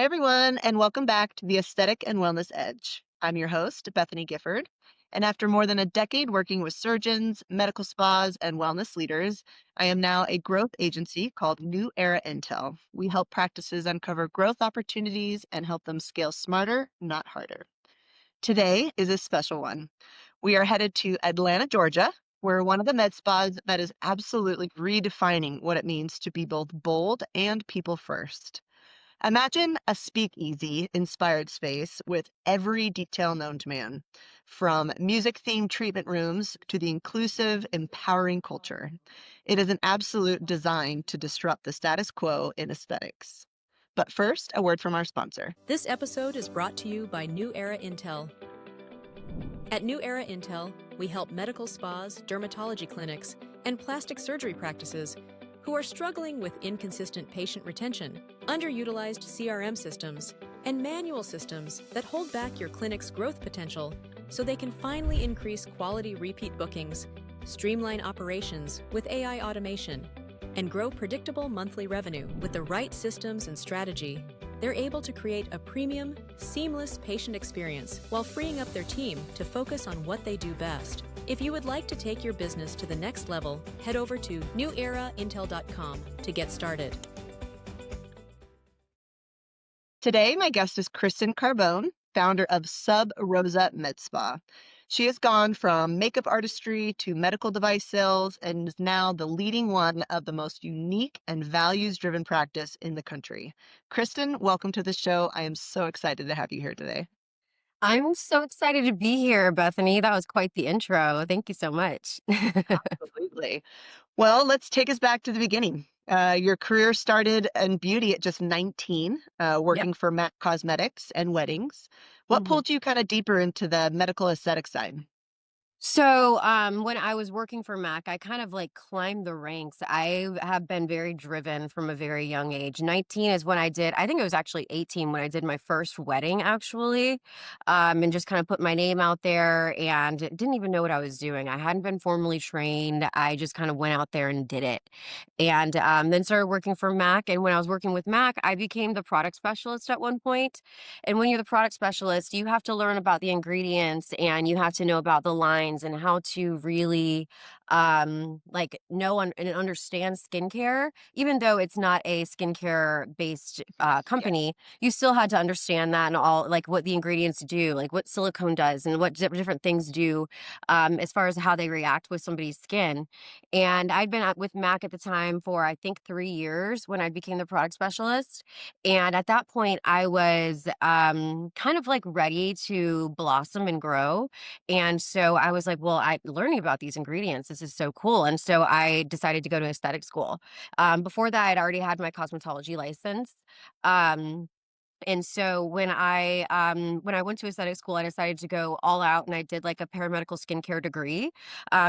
everyone, and welcome back to the Aesthetic and Wellness Edge. I'm your host, Bethany Gifford, and after more than a decade working with surgeons, medical spas, and wellness leaders, I am now a growth agency called New Era Intel. We help practices uncover growth opportunities and help them scale smarter, not harder. Today is a special one. We are headed to Atlanta, Georgia, where one of the med spas that is absolutely redefining what it means to be both bold and people first. Imagine a speakeasy-inspired space with every detail known to man, from music-themed treatment rooms to the inclusive, empowering culture. It is an absolute design to disrupt the status quo in aesthetics. But first, a word from our sponsor. This episode is brought to you by New Era Intel. At New Era Intel, we help medical spas, dermatology clinics, and plastic surgery practices who are struggling with inconsistent patient retention, underutilized CRM systems, and manual systems that hold back your clinic's growth potential so they can finally increase quality repeat bookings, streamline operations with AI automation, and grow predictable monthly revenue with the right systems and strategy. They're able to create a premium, seamless patient experience while freeing up their team to focus on what they do best. If you would like to take your business to the next level, head over to neweraintel.com to get started. Today, my guest is Kristen Carbone, founder of SubRosa Med Spa. She has gone from makeup artistry to medical device sales and is now the leading one of the most unique and values-driven practice in the country. Kristen, welcome to the show. I am so excited to have you here today. I'm so excited to be here, Bethany. That was quite the intro. Thank you so much. Absolutely. Well, let's take us back to the beginning. Your career started in beauty at just 19, Yep. working for MAC Cosmetics and weddings. What Mhm. pulled you kind of deeper into the medical aesthetic side? When I was working for Mac, I kind of like climbed the ranks. I have been very driven from a very young age. 19 is when I think it was actually 18 when I did my first wedding, actually, and just kind of put my name out there and didn't even know what I was doing. I hadn't been formally trained. I just kind of went out there and did it. And then started working for Mac. And when I was working with Mac, I became the product specialist at one point. And when you're the product specialist, you have to learn about the ingredients and you have to know about the lines and how to really like and understand skincare. Even though it's not a skincare based Yeah. company, you still had to understand that and all like what the ingredients do, like what silicone does and what different things do as far as how they react with somebody's skin. And I'd been with Mac at the time for I think 3 years when I became the product specialist. And at that point, I was kind of like ready to blossom and grow. And so I was like, well, I learning about these ingredients. This is so cool. And so I decided to go to aesthetic school. Before that, I'd already had my cosmetology license. Um, and so when I went to aesthetic school, I decided to go all out and I did like a paramedical skincare degree,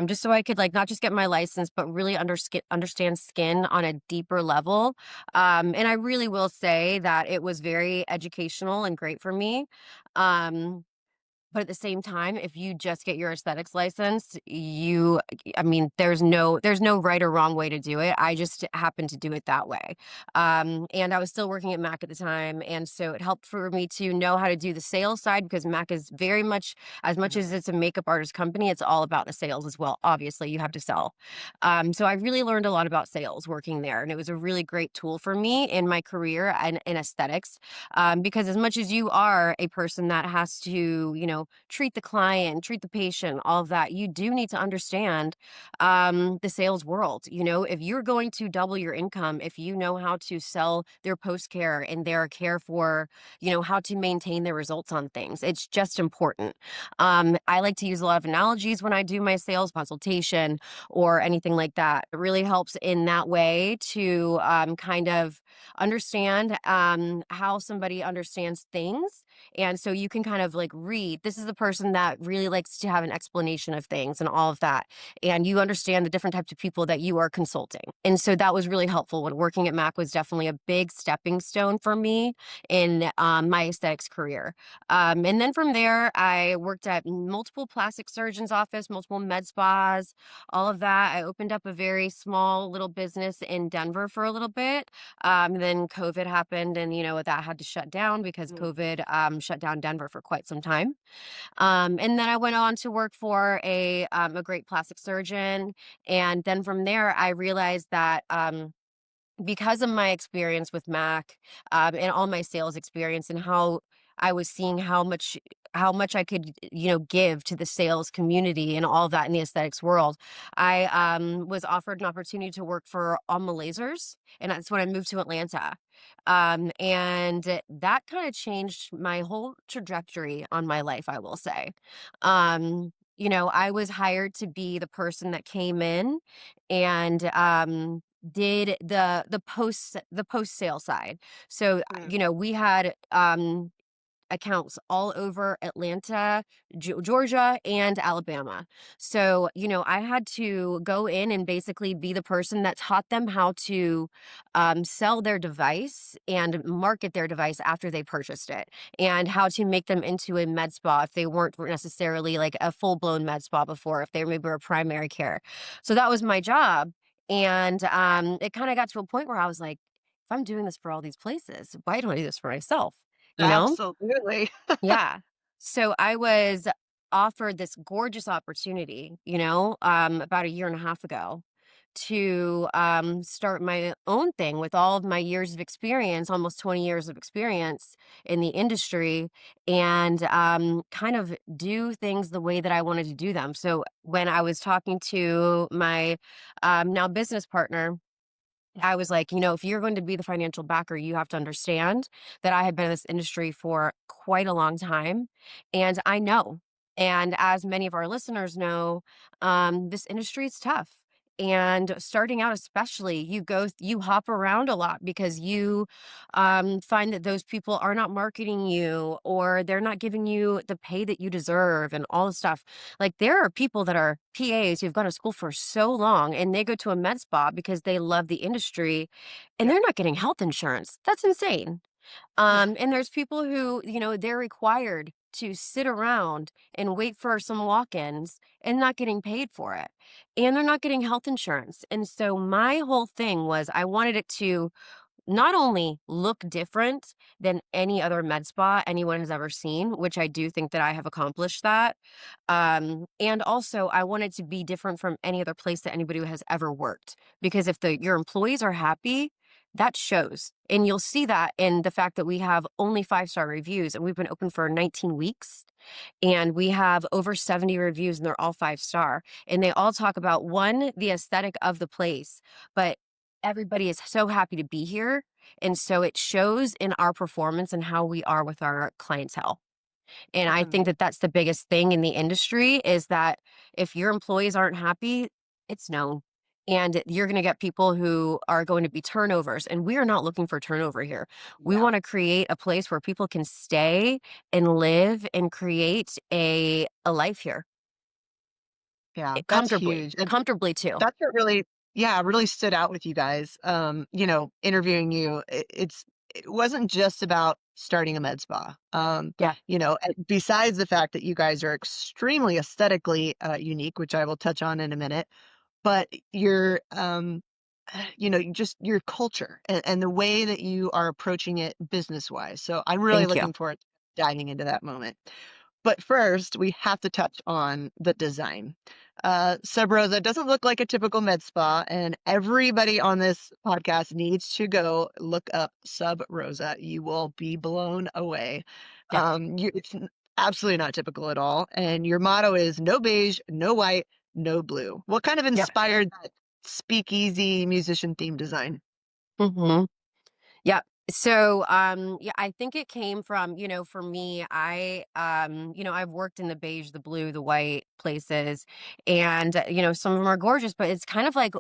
just so I could like not just get my license, but really understand skin on a deeper level. And I really will say that it was very educational and great for me. Um, but at the same time, if you just get your aesthetics license, I mean, there's no right or wrong way to do it. I just happened to do it that way. And I was still working at Mac at the time. And so it helped for me to know how to do the sales side because Mac is very much, as much as it's a makeup artist company, it's all about the sales as well. Obviously, you have to sell. So I really learned a lot about sales working there. And it was a really great tool for me in my career and in aesthetics. Because as much as you are a person that has to, treat the client, treat the patient, all of that, you do need to understand the sales world. If you're going to double your income, if you know how to sell their post care and their care for, how to maintain their results on things, it's just important. I like to use a lot of analogies when I do my sales consultation or anything like that. It really helps in that way to kind of understand how somebody understands things. And so you can kind of like read, this is the person that really likes to have an explanation of things and all of that. And you understand the different types of people that you are consulting. And so that was really helpful when working at Mac was definitely a big stepping stone for me in my aesthetics career. And then from there, I worked at multiple plastic surgeons' office, multiple med spas, all of that. I opened up a very small little business in Denver for a little bit. Then COVID happened, and that had to shut down because Mm, COVID shut down Denver for quite some time. And then I went on to work for a great plastic surgeon, and then from there I realized that. Because of my experience with Mac, and all my sales experience and how I was seeing how much I could, give to the sales community and all of that in the aesthetics world, I was offered an opportunity to work for Alma Lasers, and that's when I moved to Atlanta. And that kind of changed my whole trajectory on my life, I will say. I was hired to be the person that came in and did the post sale side. So, mm, we had accounts all over Atlanta, Georgia, and Alabama. So, I had to go in and basically be the person that taught them how to sell their device and market their device after they purchased it, and how to make them into a med spa if they weren't necessarily like a full blown med spa before, if they maybe were primary care. So that was my job. And it kind of got to a point where I was like, if I'm doing this for all these places, why don't I do this for myself? You know? absolutely. Yeah. So I was offered this gorgeous opportunity, about a year and a half ago to start my own thing with all of my years of experience, almost 20 years of experience in the industry, and kind of do things the way that I wanted to do them. So when I was talking to my now business partner, I was like, if you're going to be the financial backer, you have to understand that I have been in this industry for quite a long time. And I know, and as many of our listeners know, this industry is tough. And starting out, especially, you hop around a lot because you find that those people are not marketing you, or they're not giving you the pay that you deserve and all this stuff. Like, there are people that are PAs who've gone to school for so long, and they go to a med spa because they love the industry, and Yep. they're not getting health insurance. That's insane. And there's people who, they're required to sit around and wait for some walk-ins and not getting paid for it. And they're not getting health insurance. And so my whole thing was I wanted it to not only look different than any other med spa anyone has ever seen, which I do think that I have accomplished that. And also I want it to be different from any other place that anybody has ever worked. Because if your employees are happy, that shows. And you'll see that in the fact that we have only 5-star reviews, and we've been open for 19 weeks, and we have over 70 reviews, and they're all 5-star. And they all talk about, one, the aesthetic of the place, but everybody is so happy to be here. And so it shows in our performance and how we are with our clientele. And That's I think amazing. that that's the biggest thing in the industry, is that if your employees aren't happy, it's known. And you're going to get people who are going to be turnovers. And we are not looking for turnover here. We Yeah. want to create a place where people can stay and live and create a life here, Yeah, that's comfortably, huge. And comfortably too. that's what really, yeah, really stood out with you guys. Interviewing you, it wasn't just about starting a med spa. Yeah. Besides the fact that you guys are extremely aesthetically unique, which I will touch on in a minute, but just your culture and the way that you are approaching it business wise. So I'm really Thank you. looking forward to diving into that moment. But first, we have to touch on the design. Sub Rosa doesn't look like a typical med spa, and everybody on this podcast needs to go look up Sub Rosa. You will be blown away. Yeah. Absolutely not typical at all. And your motto is no beige, no white, no blue. What kind of Yeah. inspired that speakeasy musician theme design? Hmm. Yeah. So, yeah, I think it came from, for me, I've worked in the beige, the blue, the white places, and, some of them are gorgeous, but it's kind of like,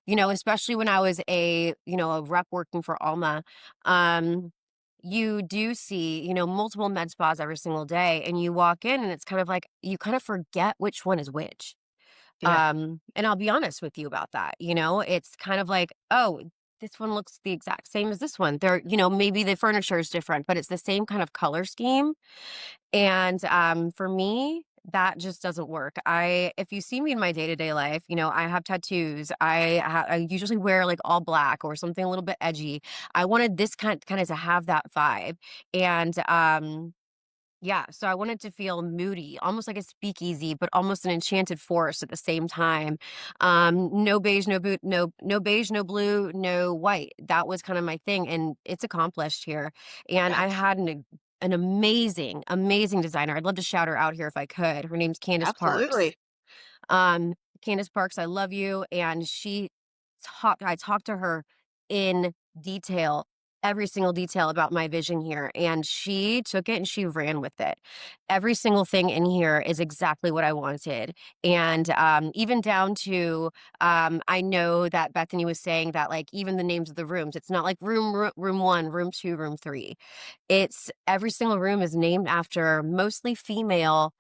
especially when I was a rep working for Alma, um, you do see, multiple med spas every single day, and you walk in and it's kind of like, you kind of forget which one is which. Yeah. And I'll be honest with you about that. It's kind of like, oh, this one looks the exact same as this one. Maybe the furniture is different, but it's the same kind of color scheme. And for me, that just doesn't work. If you see me in my day-to-day life, I have tattoos. I usually wear like all black or something a little bit edgy. I wanted this kind of to have that vibe. And yeah, so I wanted to feel moody, almost like a speakeasy, but almost an enchanted forest at the same time. No beige, no beige, no blue, no white. That was kind of my thing, and it's accomplished here. And I That's had an amazing, amazing designer. I'd love to shout her out here if I could. Her name's Candace Parks. absolutely. Um, Candace Parks, I love you. And I talked to her in detail, every single detail about my vision here. And she took it and she ran with it. Every single thing in here is exactly what I wanted. And even down to, I know that Bethany was saying that, like, even the names of the rooms, it's not like room one, room two, room three. It's every single room is named after mostly female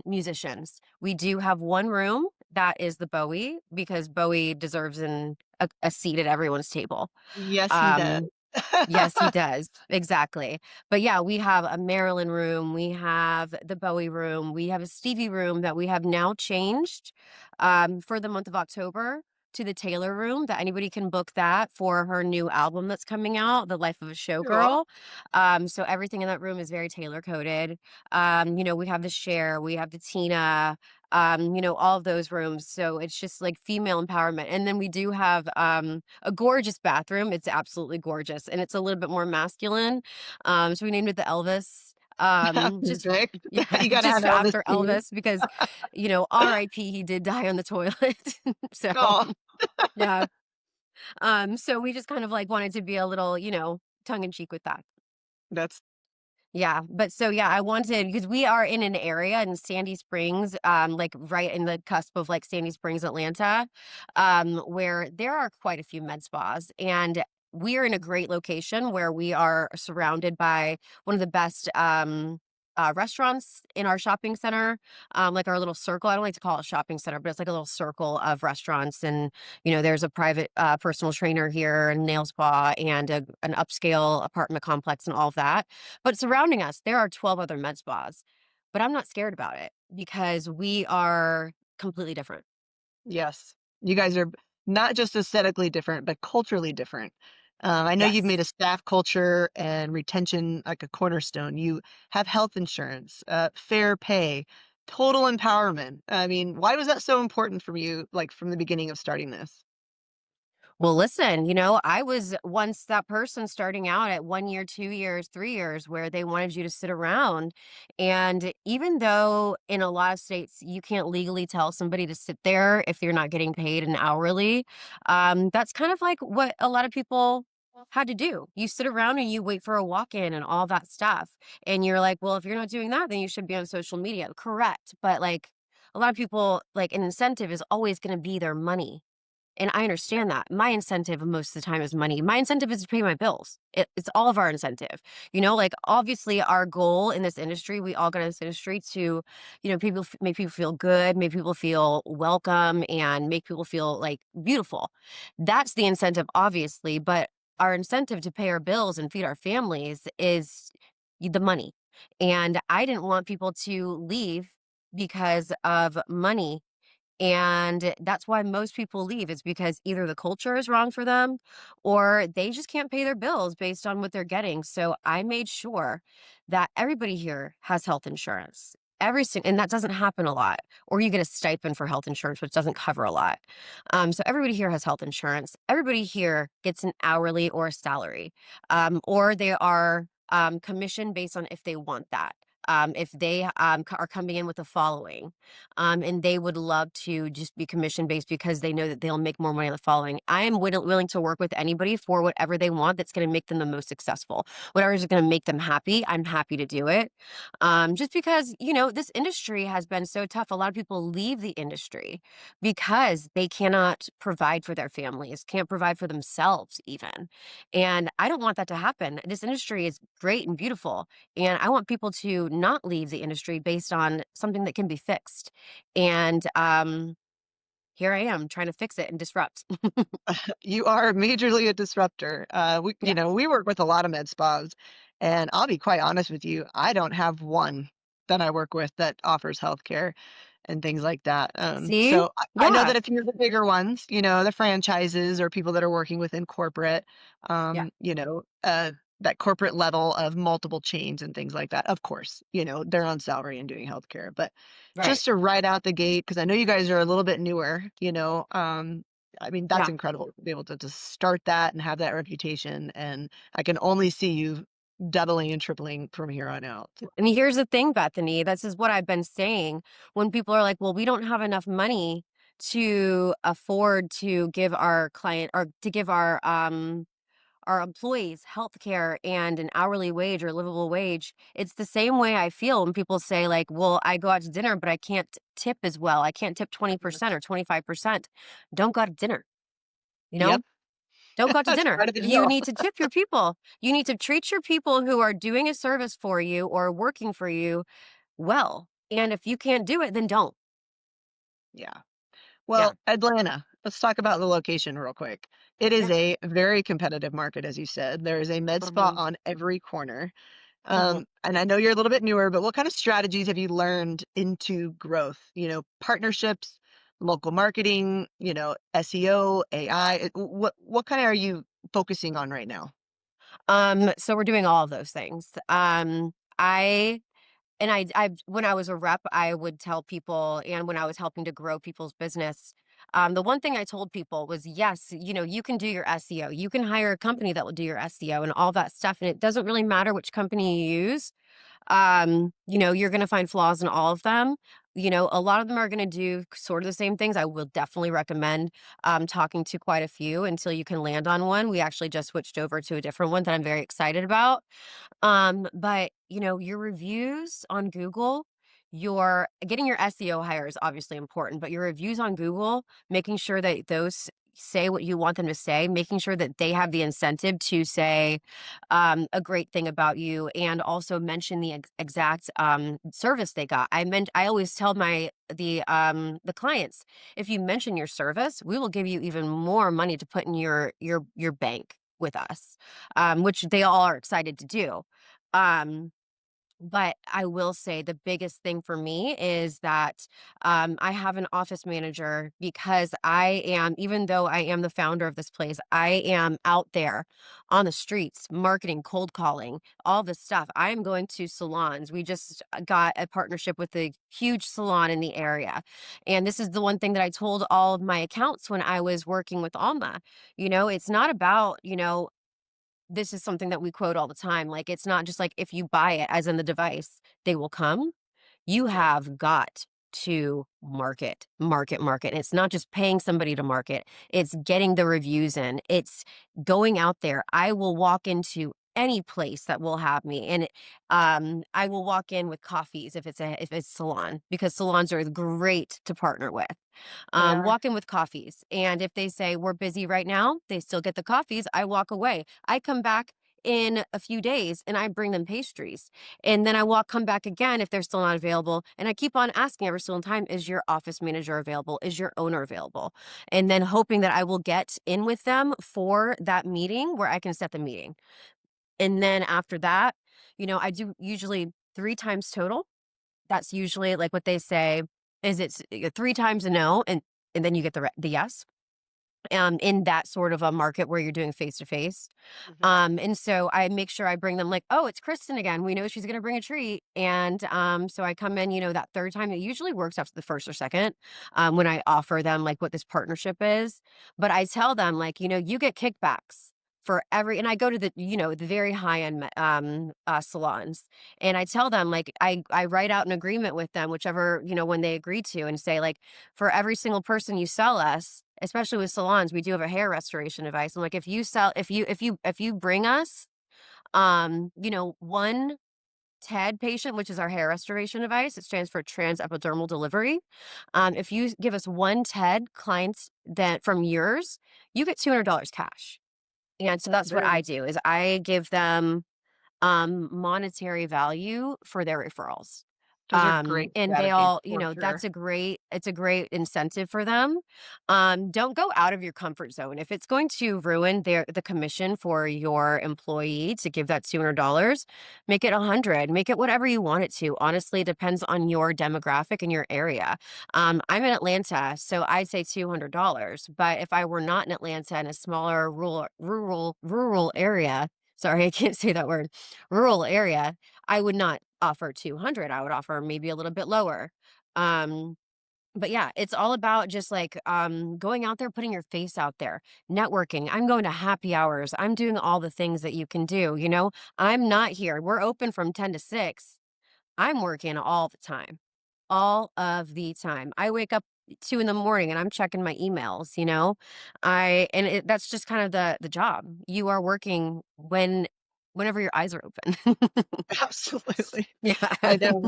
musicians. We do have one room that is the Bowie because Bowie deserves a seat at everyone's table. Yes, he does. Um, Yes, he does. Exactly. But yeah, we have a Maryland room, we have the Bowie room, we have a Stevie room that we have now changed for the month of October to the Taylor room, that anybody can book that for her new album that's coming out, The Life of a Cool. Showgirl. So everything in that room is very Taylor coded. We have the Cher, we have the Tina, all of those rooms. So it's just like female empowerment. And then we do have a gorgeous bathroom. It's absolutely gorgeous, and it's a little bit more masculine. So we named it the Elvis. Just Perfect. yeah, You gotta just have Elvis after too. Elvis because R.I.P. He did die on the toilet. So Oh, yeah. So we just kind of like wanted to be a little, tongue in cheek with that. that's Yeah, but so yeah, I wanted because we are in an area in Sandy Springs, like right in the cusp of like Sandy Springs, Atlanta, where there are quite a few med spas, and we're in a great location where we are surrounded by one of the best restaurants in our shopping center, like our little circle. I don't like to call it a shopping center, but it's like a little circle of restaurants, and there's a private personal trainer here, and nail spa, and an upscale apartment complex, and all of that. But surrounding us, there are 12 other med spas, but I'm not scared about it because we are completely different. yes. You guys are not just aesthetically different, but culturally different. I know you've made a Yes. staff culture and retention like a cornerstone. You have health insurance, fair pay, total empowerment. I mean, why was that so important for you, like from the beginning of starting this? Well, listen, I was once that person starting out at 1 year, 2 years, 3 years, where they wanted you to sit around. And even though in a lot of states you can't legally tell somebody to sit there if you're not getting paid an hourly, that's kind of like what a lot of people had to do. You sit around and you wait for a walk in and all that stuff. And you're like, well, if you're not doing that, then you should be on social media. Correct. But like a lot of people, like an incentive is always going to be their money, and I understand that. My incentive most of the time is money. My incentive is to pay my bills. It's all of our incentive. Like obviously our goal in this industry, we all got in this industry to, make people feel good, make people feel welcome, and make people feel like beautiful. That's the incentive, obviously. But our incentive to pay our bills and feed our families is the money. And I didn't want people to leave because of money, and that's why most people leave, is because either the culture is wrong for them or they just can't pay their bills based on what they're getting. So I made sure that everybody here has health insurance. And that doesn't happen a lot. Or you get a stipend for health insurance, which doesn't cover a lot. So everybody here has health insurance. Everybody here gets an hourly or a salary, or they are commission based on if they want that. If they are coming in with the following, and they would love to just be commission based because they know that they'll make more money on the following. I am willing to work with anybody for whatever they want that's going to make them the most successful. Whatever is going to make them happy, I'm happy to do it. Just because, this industry has been so tough. A lot of people leave the industry because they cannot provide for their families, can't provide for themselves even. And I don't want that to happen. This industry is great and beautiful, and I want people to not leave the industry based on something that can be fixed. And here I am trying to fix it and disrupt. You are majorly a disruptor. Yeah. We work with a lot of med spas, and I'll be quite honest with you, I don't have one. that I work with that offers healthcare and things like that. See? So I know Yeah. that a few of the bigger ones, the franchises or people that are working within corporate, Yeah. that corporate level of multiple chains and things like that, of course, they're on salary and doing healthcare. But Right. just to right out the gate, because I know you guys are a little bit newer, I mean, that's Yeah. incredible to be able to start that and have that reputation. And I can only see you doubling and tripling from here on out. And here's the thing, Bethany, this is what I've been saying when people are like, well, we don't have enough money to afford to give our client or to give our employees health care and an hourly wage or livable wage. It's the same way I feel when people say, like, well, I go out to dinner, but I can't tip as well. I can't tip 20% or 25%. Don't go out to dinner, you know? Yep. Don't go out to That's dinner. part of the You deal. need to tip your people. You need to treat your people who are doing a service for you or working for you well. And if you can't do it, then don't. Yeah. Yeah. Well, Atlanta, let's talk about the location real quick. It is Yeah. a very competitive market, as you said. There is a med spa Hmm. on every corner. Hmm. And I know you're a little bit newer, but what kind of strategies have you learned into growth? Partnerships, local marketing, SEO, AI. What kind of are you focusing on right now? So we're doing all of those things. I And I when I was a rep, I would tell people, and when I was helping to grow people's business, the one thing I told people was, yes, you can do your SEO. You can hire a company that will do your SEO and all that stuff. And it doesn't really matter which company you use. You're going to find flaws in all of them. A lot of them are going to do sort of the same things. I will definitely recommend talking to quite a few until you can land on one. We actually just switched over to a different one that I'm very excited about. But your reviews on Google, your getting your SEO hire is obviously important, but your reviews on Google, making sure that those say what you want them to say, making sure that they have the incentive to say a great thing about you and also mention the exact service they got. I always tell the clients, if you mention your service, we will give you even more money to put in your bank with us, which they all are excited to do. Um, but I will say the biggest thing for me is that I have an office manager because even though I am the founder of this place, I am out there on the streets, marketing, cold calling, all this stuff. I am going to salons. We just got a partnership with a huge salon in the area. And this is the one thing that I told all of my accounts when I was working with Alma. It's not about, this is something that we quote all the time. Like, it's not just like if you buy it, as in the device, they will come. You Yep. have got to market, market, market. And it's not just paying somebody to market, it's getting the reviews in, it's going out there. I will walk into any place that will have me and I will walk in with coffees if it's salon, because salons are great to partner with. They are. Walk in with coffees. And if they say, we're busy right now, they still get the coffees. I walk away. I come back in a few days and I bring them pastries. And then come back again if they're still not available. And I keep on asking every single time, is your office manager available? Is your owner available? And then hoping that I will get in with them for that meeting where I can set the meeting. And then after that, I do usually 3 times total. That's usually like what they say is it's 3 times a no, and then you get the yes. In that sort of a market where you're doing face to face. Mhm. And so I make sure I bring them like, oh, it's Kristen again. We know she's going to bring a treat. And so I come in, that third time. It usually works after the first or second when I offer them like what this partnership is. But I tell them like, you get kickbacks for and I go to the very high end salons, and I tell them like I write out an agreement with them, whichever when they agree to, and say like, for every single person you sell us, especially with salons, we do have a hair restoration device. I'm like, if you bring us, one TED patient, which is our hair restoration device, it stands for trans epidermal delivery. If you give us one TED client that from yours, you get $200 cash. And so that's what Very I nice. do is I give them monetary value for their referrals. Those are great And they strategies all, for that's sure. a great it's a great incentive for them. Don't go out of your comfort zone. If it's going to ruin the commission for your employee to give that $200, make it 100, make it whatever you want it to. Honestly, it depends on your demographic and your area. I'm in Atlanta, so I'd say $200. But if I were not in Atlanta, in a smaller rural area, sorry, I can't say that word, rural area, I would not offer 200. I would offer maybe a little bit lower. Um, but yeah, it's all about just like going out there, putting your face out there, networking. I'm going to happy hours. I'm doing all the things that you can do. I'm not here. We're open from 10 to 6. I'm working all of the time. I wake up 2 in the morning and I'm checking my emails. That's just kind of the job. You are working whenever your eyes are open. Absolutely. I Yeah. know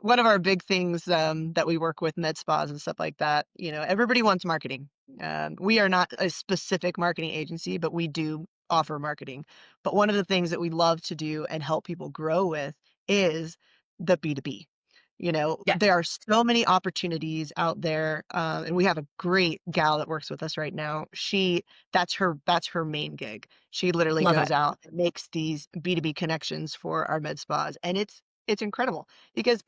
one of our big things, that we work with med spas and stuff like that, everybody wants marketing. We are not a specific marketing agency, but we do offer marketing. But one of the things that we love to do and help people grow with is the B2B. Yeah, There are so many opportunities out there, and we have a great gal that works with us right now. That's her main gig. She literally love goes it. out and makes these B2B connections for our med spas, and it's incredible because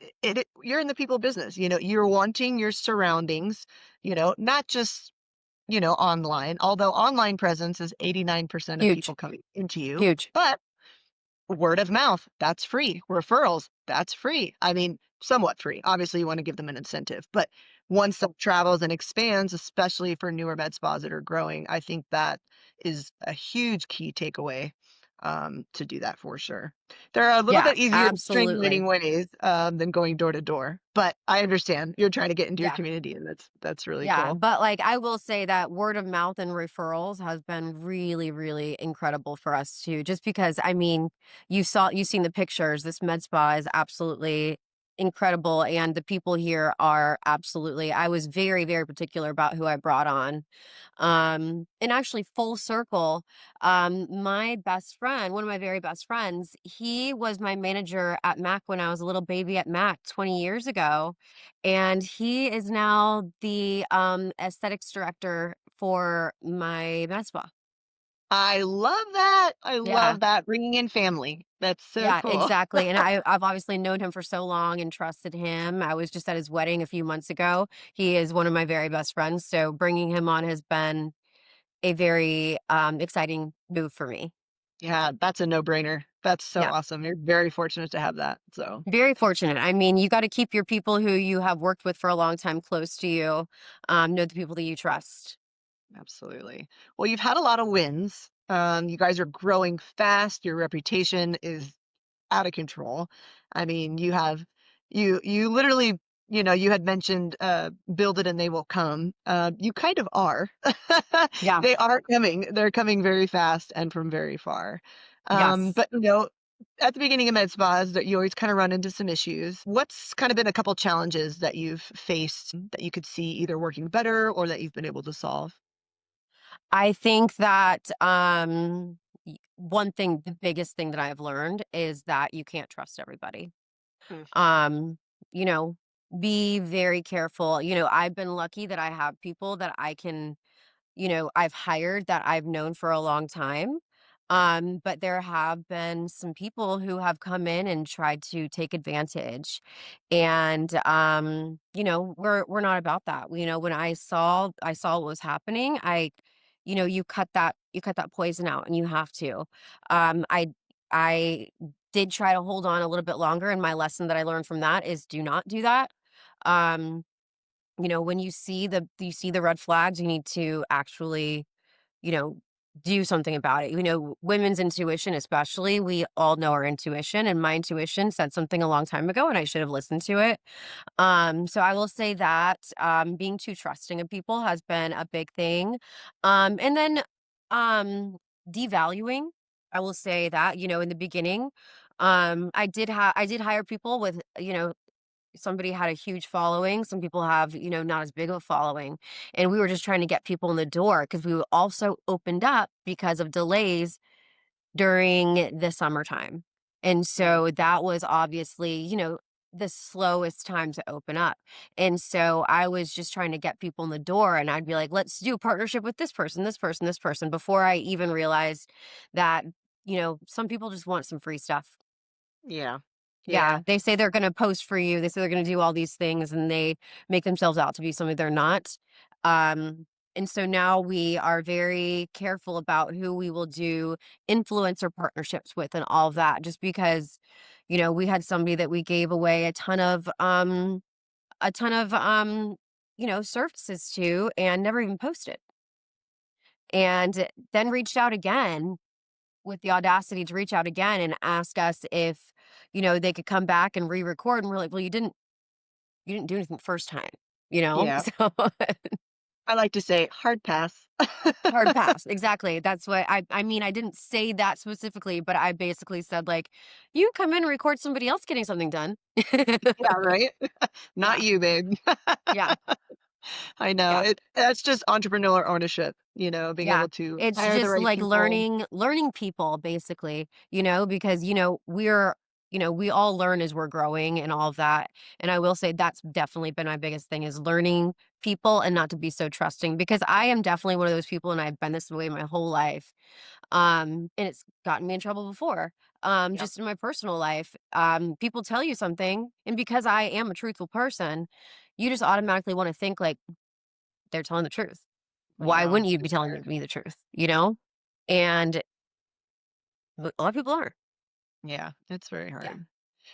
you're in the people business. You're wanting your surroundings, not just online. Although online presence is 89% of Huge, people coming into you, huge. but word of mouth, that's free. Referrals, that's free. I mean, somewhat free. Obviously, you want to give them an incentive, but once that travels and expands, especially for newer med spas that are growing, I think that is a huge key takeaway, to do that for sure. There are a little Yeah, bit easier absolutely. streamlining ways, than going door to door, but I understand you're trying to get into your Yeah. community, and that's really Yeah, cool. but, like, I will say that word of mouth and referrals has been really, really incredible for us too, just because, I mean, you've seen the pictures. This med spa is absolutely incredible, and the people here are absolutely I was very, very particular about who I brought on. And actually full circle, my best friend, one of my very best friends, he was my manager at Mac when I was a little baby at Mac 20 years ago. And he is now the aesthetics director for my med spa. I love that. I Yeah. love that, bringing in family. That's so Yeah, cool. exactly. And I've obviously known him for so long and trusted him. I was just at his wedding a few months ago. He is one of my very best friends. So bringing him on has been a very exciting move for me. Yeah, that's a no-brainer. That's so Yeah. awesome. You're very fortunate to have that. So, Very fortunate. I mean, you got to keep your people who you have worked with for a long time close to you. Know the people that you trust. absolutely. Well, you've had a lot of wins. You guys are growing fast. Your reputation is out of control. I mean, you literally, you had mentioned, build it and they will come. You kind of are. Yeah. They are coming. They're coming very fast and from very far. Yes. But at the beginning of med spas that you always kind of run into some issues. What's kind of been a couple challenges that you've faced that you could see either working better or that you've been able to solve? I think that one thing, the biggest thing that I've learned is that you can't trust everybody. Mm. Um, you know, be very careful. I've been lucky that I have people that I've hired that I've known for a long time. But there have been some people who have come in and tried to take advantage. And we're not about that. When I saw what was happening, you cut that poison out and you have to. I did try to hold on a little bit longer, and my lesson that I learned from that is do not do that. Um, when you see the red flags, you need to actually you know, do something about it. Women's intuition, especially, we all know our intuition, and my intuition said something a long time ago, and I should have listened to it. So I will say that being too trusting of people has been a big thing. And then um, devaluing. I will say that in the beginning, I did hire people with somebody had a huge following. Some people have, not as big of a following. And we were just trying to get people in the door because we also opened up because of delays during the summertime. And Mm. so that was obviously, the slowest time to open up. And so I was just trying to get people in the door, and I'd be like, let's do a partnership with this person, this person, this person, before I even realized that, some people just want some free stuff. Yeah. Yeah, Yeah. they say they're gonna post for you, they say they're gonna do all these things, and they make themselves out to be something they're not. Um, and so now we are very careful about who we will do influencer partnerships with and all of that, just because, we had somebody that we gave away services to and never even posted. And then reached out again with the audacity to reach out again and ask us if, they could come back and re-record, and we're like, "Well, you didn't do anything the first time," you know? Yeah. So, I like to say hard pass. hard pass. Exactly. That's what I mean, I didn't say that specifically, but I basically said, like, "You come in and record somebody else getting something done." Yeah, right? Not Yeah, you, babe. yeah, I know. yeah. That's just entrepreneurial ownership, being Yeah, able to it's hire the just right like people. learning people basically, because we all learn as we're growing and all of that. And I will say that's definitely been my biggest thing is learning people and not to be so trusting because I am definitely one of those people and I've been this way my whole life. And it's gotten me in trouble before. Yep. Just in my personal life, people tell you something and because I am a truthful person, you just automatically want to think like they're telling the truth. I Why know. wouldn't you be It's telling hard. me the truth, you know? And a lot of people aren't. Yeah, it's very Yeah. hard.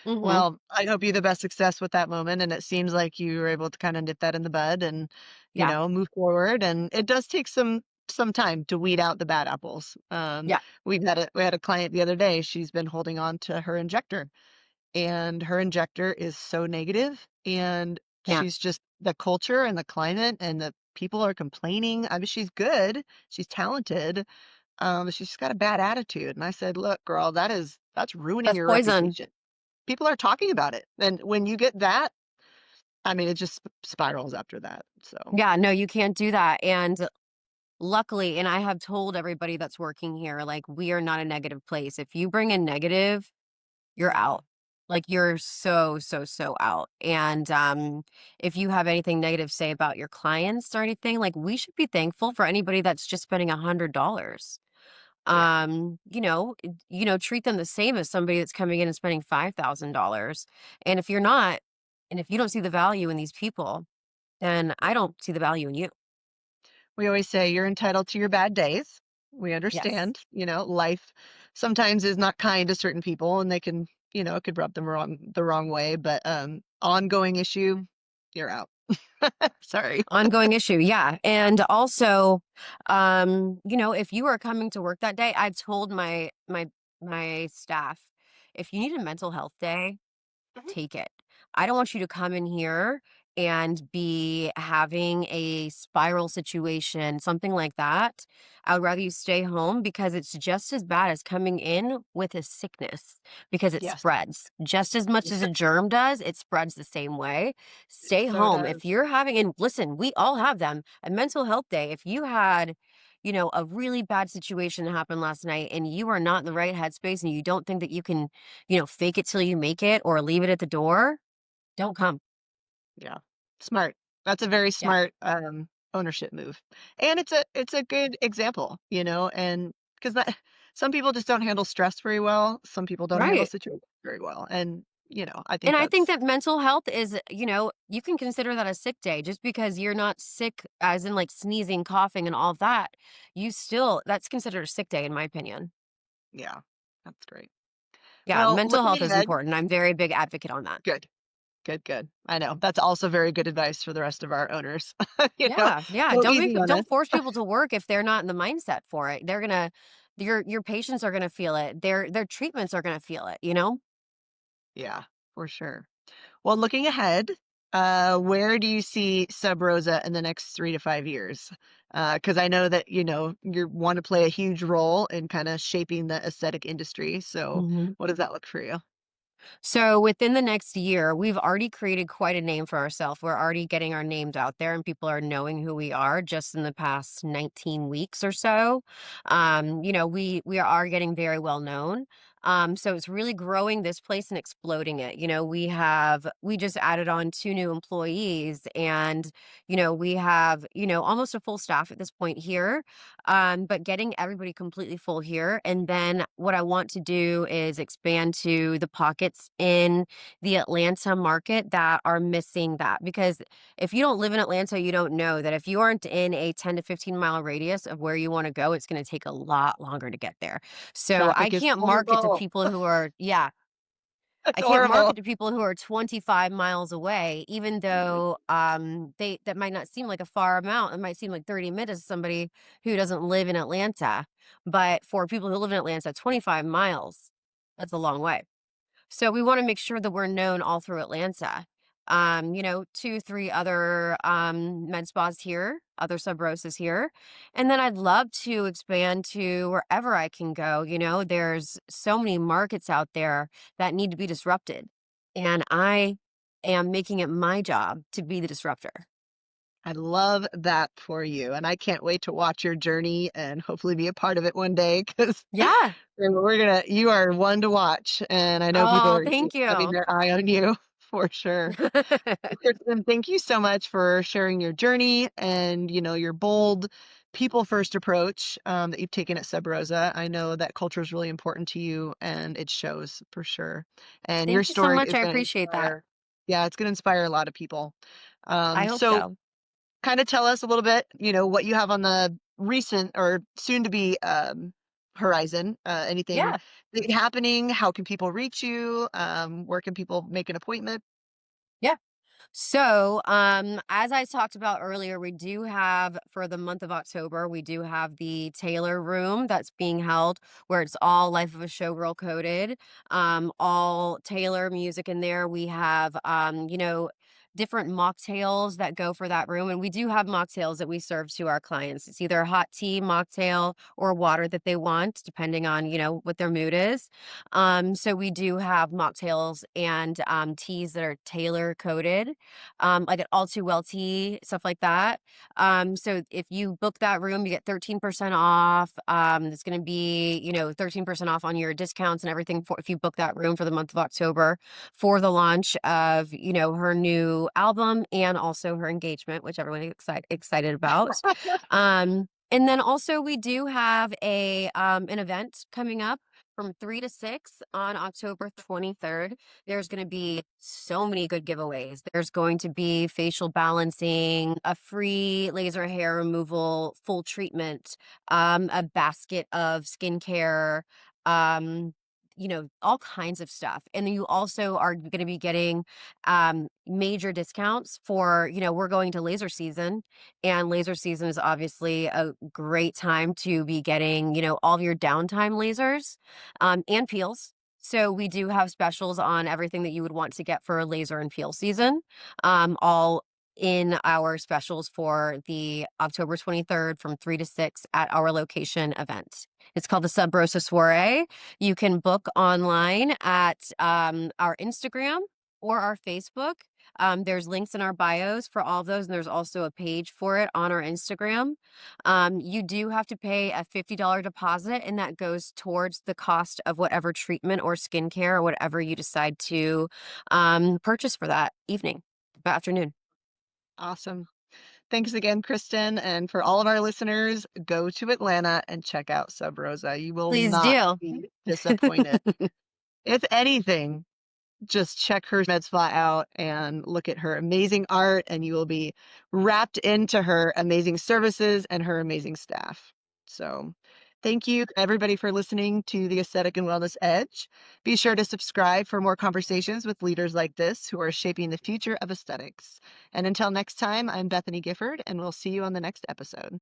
Mhm. Well, I hope you the best success with that moment, and it seems like you were able to kinda nip that in the bud and, Yeah. move forward, and it does take some time to weed out the bad apples. Yeah. We had a client the other day, she's been holding on to her injector is so negative, and Yeah. she's just the culture and the climate and the people are complaining. I mean, she's good, she's talented, she's just got a bad attitude, and I said, "Look, girl, that's ruining That's your poison. reputation." People are talking about it, and when you get that, I mean, it just spirals after that, so Yeah, no, you can't do that, and luckily and I have told everybody that's working here, like, we are not a negative place. If you bring in negative, you're yeah. out. Like, you're so, so, so out, and, if you have anything negative to say about your clients or anything, like, we should be thankful for anybody that's just spending $100. Yeah. Treat them the same as somebody that's coming in and spending $5,000. And if you're not, and if you don't see the value in these people, then I don't see the value in you. We always say you're entitled to your bad days. We Yes. understand, life sometimes is not kind to certain people and they can, it could rub them the wrong way, but, ongoing issue, you're out. Sorry. Ongoing issue. Yeah. And also, if you are coming to work that day, I've told my staff, if you need a mental health day, Mhm. take it. I don't want you to come in here and be having a spiral situation, something like that. I would rather you stay home because it's just as bad as coming in with a sickness because it Yes. spreads just as much as a germ does. It spreads the same way. It Stay so home. does. If you're having, and listen, we all have them, a mental health day. If you had, a really bad situation happen last night and you are not in the right headspace and you don't think that you can fake it till you make it or leave it at the door, don't come. Yeah. Smart. That's a very Yeah. smart, ownership move. And it's a good example, and because that some people just don't handle stress very well. Some people don't handle Right. situations very well, and, I think And I think that's that mental health is, you can consider that a sick day just because you're not sick as in like sneezing, coughing, and all of that. That's considered a sick day in my opinion. yeah, that's great. Yeah. Well, Mental looking health is ahead important. I'm very big advocate on that. good, good, good. I know. That's also very good advice for the rest of our owners. You know, Yeah. Yeah. go easy on us. Don't force people to work if they're not in the mindset for it. Your patients are gonna feel it. Their treatments are gonna feel it, you know? Yeah, for sure. Well, looking ahead, where do you see Sub Rosa in the next 3 to 5 years? Because I know that, you want to play a huge role in kinda shaping the aesthetic industry, so Mhm. what does that look for you? So within the next year, we've already created quite a name for ourselves. We're already getting our names out there and people are knowing who we are just in the past 19 weeks or so. We are getting very well known. So it's really growing this place and exploding it. We just added on 2 new employees, and we have almost a full staff at this point here. But getting everybody completely full here, and then what I want to do is expand to the pockets in the Atlanta market that are missing that. Because if you don't live in Atlanta, you don't know that if you aren't in a 10 to 15 mile radius of where you want to go, it's going to take a lot longer to get there. So I Traffic is can't market to horrible. people who are, yeah, It's I can't horrible. market to people who are 25 miles away, even though they that might not seem like a far amount. It might seem like 30 minutes to somebody who doesn't live in Atlanta. But for people who live in Atlanta, 25 miles, that's a long way. So we want to make sure that we're known all through Atlanta. 2, 3 other med spas here, other sub rosas here. And then I'd love to expand to wherever I can go. There's so many markets out there that need to be disrupted. And I am making it my job to be the disruptor. I love that for you, and I can't wait to watch your journey and hopefully be a part of it one day because Yeah. you are one to watch, and I know people Oh, are thank having you. their eye on you for sure. Kristen, thank you so much for sharing your journey and, your bold people first approach that you've taken at SubRosa. I know that culture is really important to you and it shows for sure. And your Thank you so story much. is I going to appreciate that. inspire, yeah, it's going to inspire a lot of people. I hope So so. kind of tell us a little bit, what you have on the recent or soon to be horizon, anything Yeah. happening, how can people reach you? Where can people make an appointment? Yeah. So, as I talked about earlier, we do have for the month of October, we do have the Taylor Room that's being held where it's all Life of a Showgirl coded, all Taylor music in there. We have, different mocktails that go for that room. And we do have mocktails that we serve to our clients. It's either a hot tea mocktail or water that they want, depending on, what their mood is. So we do have mocktails and teas that are Taylor coded, like an all too well tea, stuff like that. So if you book that room, you get 13% off. It's going to be, 13% off on your discounts and everything for if you book that room for the month of October for the launch of, her new album and also her engagement, which everyone is excited about. And then also we do have an event coming up from 3 to 6 on October 23rd. There's going to be so many good giveaways. There's going to be facial balancing, a free laser hair removal, full treatment, a basket of skincare, um, all kinds of stuff. And then you also are going to be getting major discounts for, we're going to laser season, and laser season is obviously a great time to be getting, all of your downtime lasers and peels. So we do have specials on everything that you would want to get for laser and peel season, all in our specials for the October 23rd from 3 to 6 at our location event. It's called the SubRosa Soiree. You can book online at our Instagram or our Facebook. There's links in our bios for all of those, and there's also a page for it on our Instagram. You do have to pay a $50 deposit, and that goes towards the cost of whatever treatment or skincare or whatever you decide to purchase for that evening, afternoon. Awesome. Thanks again, Kristen. And for all of our listeners, go to Atlanta and check out Sub Rosa. You will Please not do. be disappointed. If anything, just check her med spa out and look at her amazing art, and you will be wrapped into her amazing services and her amazing staff. So, thank you, everybody, for listening to the Aesthetic and Wellness Edge. Be sure to subscribe for more conversations with leaders like this who are shaping the future of aesthetics. And until next time, I'm Bethany Gifford, and we'll see you on the next episode.